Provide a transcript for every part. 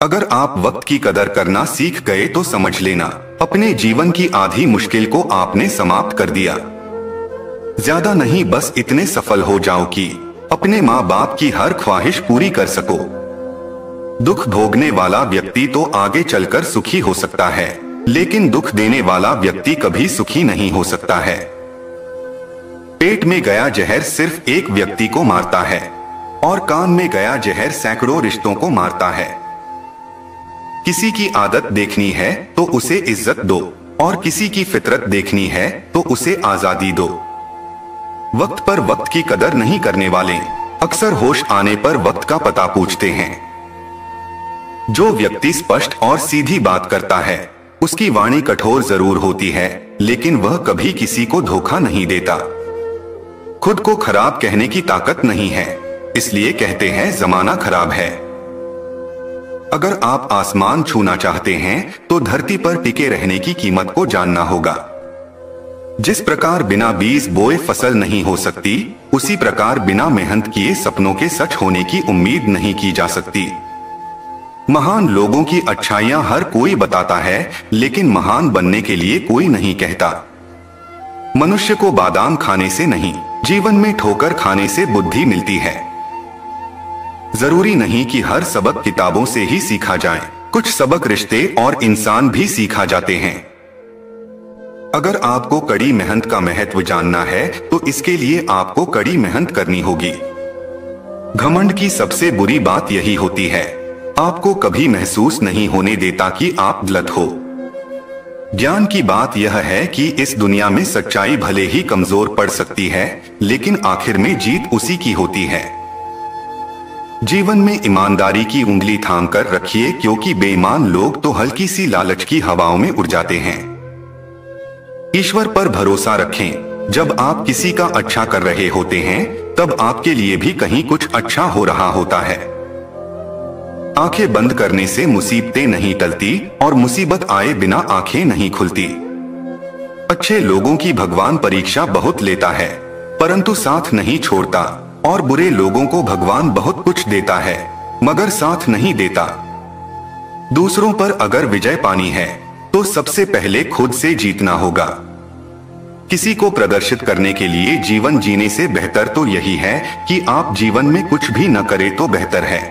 अगर आप वक्त की कदर करना सीख गए तो समझ लेना अपने जीवन की आधी मुश्किल को आपने समाप्त कर दिया। ज्यादा नहीं, बस इतने सफल हो जाओ कि अपने माँ बाप की हर ख्वाहिश पूरी कर सको। दुख भोगने वाला व्यक्ति तो आगे चलकर सुखी हो सकता है, लेकिन दुख देने वाला व्यक्ति कभी सुखी नहीं हो सकता है। पेट में गया जहर सिर्फ एक व्यक्ति को मारता है और कान में गया जहर सैकड़ों रिश्तों को मारता है। किसी की आदत देखनी है तो उसे इज्जत दो और किसी की फितरत देखनी है तो उसे आजादी दो। वक्त पर वक्त की कदर नहीं करने वाले अक्सर होश आने पर वक्त का पता पूछते हैं। जो व्यक्ति स्पष्ट और सीधी बात करता है उसकी वाणी कठोर जरूर होती है, लेकिन वह कभी किसी को धोखा नहीं देता। खुद को खराब कहने की ताकत नहीं है, इसलिए कहते हैं जमाना खराब है। अगर आप आसमान छूना चाहते हैं तो धरती पर टिके रहने की कीमत को जानना होगा। जिस प्रकार बिना बीज बोए फसल नहीं हो सकती, उसी प्रकार बिना मेहनत किए सपनों के सच होने की उम्मीद नहीं की जा सकती। महान लोगों की अच्छाइयां हर कोई बताता है, लेकिन महान बनने के लिए कोई नहीं कहता। मनुष्य को बादाम खाने से नहीं, जीवन में ठोकर खाने से बुद्धि मिलती है। जरूरी नहीं कि हर सबक किताबों से ही सीखा जाए, कुछ सबक रिश्ते और इंसान भी सीखा जाते हैं। अगर आपको कड़ी मेहनत का महत्व जानना है तो इसके लिए आपको कड़ी मेहनत करनी होगी। घमंड की सबसे बुरी बात यही होती है, आपको कभी महसूस नहीं होने देता कि आप गलत हो। ज्ञान की बात यह है कि इस दुनिया में सच्चाई भले ही कमजोर पड़ सकती है, लेकिन आखिर में जीत उसी की होती है। जीवन में ईमानदारी की उंगली थाम कर रखिए, क्योंकि बेईमान लोग तो हल्की सी लालच की हवाओं में उड़ जाते हैं। ईश्वर पर भरोसा रखें, जब आप किसी का अच्छा कर रहे होते हैं तब आपके लिए भी कहीं कुछ अच्छा हो रहा होता है। आंखें बंद करने से मुसीबतें नहीं टलती और मुसीबत आए बिना आंखें नहीं खुलती। अच्छे लोगों की भगवान परीक्षा बहुत लेता है, परंतु साथ नहीं छोड़ता, और बुरे लोगों को भगवान बहुत कुछ देता है मगर साथ नहीं देता। दूसरों पर अगर विजय पानी है तो सबसे पहले खुद से जीतना होगा। किसी को प्रदर्शित करने के लिए जीवन जीने से बेहतर तो यही है कि आप जीवन में कुछ भी न करें तो बेहतर है।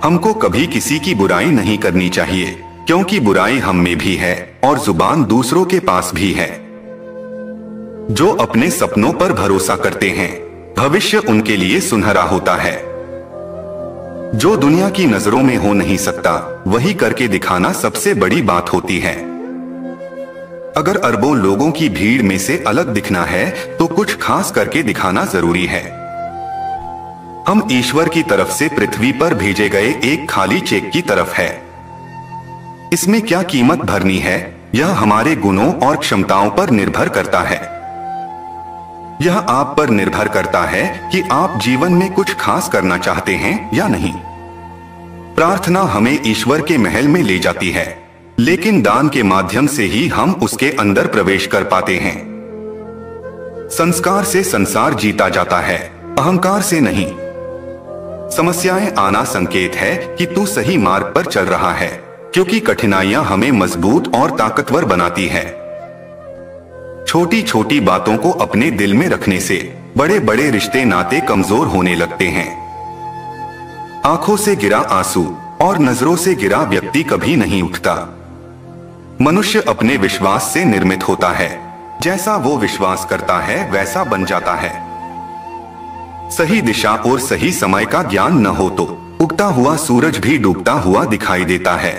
हमको कभी किसी की बुराई नहीं करनी चाहिए, क्योंकि बुराई हम में भी है और जुबान दूसरों के पास भी है। जो अपने सपनों पर भरोसा करते हैं, भविष्य उनके लिए सुनहरा होता है। जो दुनिया की नजरों में हो नहीं सकता, वही करके दिखाना सबसे बड़ी बात होती है। अगर अरबों लोगों की भीड़ में से अलग दिखना है तो कुछ खास करके दिखाना जरूरी है। हम ईश्वर की तरफ से पृथ्वी पर भेजे गए एक खाली चेक की तरफ है। इसमें क्या कीमत भरनी है, यह हमारे गुणों और क्षमताओं पर निर्भर करता है। यह आप पर निर्भर करता है कि आप जीवन में कुछ खास करना चाहते हैं या नहीं। प्रार्थना हमें ईश्वर के महल में ले जाती है, लेकिन दान के माध्यम से ही हम उसके अंदर प्रवेश कर पाते हैं। संस्कार से संसार जीता जाता है, अहंकार से नहीं। समस्याएं आना संकेत है कि तू सही मार्ग पर चल रहा है, क्योंकि कठिनाइयां हमें मजबूत और ताकतवर बनाती है। छोटी छोटी बातों को अपने दिल में रखने से बड़े बड़े रिश्ते नाते कमजोर होने लगते हैं। आंखों से गिरा आंसू और नजरों से गिरा व्यक्ति कभी नहीं उठता। मनुष्य अपने विश्वास से निर्मित होता है, जैसा वो विश्वास करता है वैसा बन जाता है। सही दिशा और सही समय का ज्ञान न हो तो उगता हुआ सूरज भी डूबता हुआ दिखाई देता है।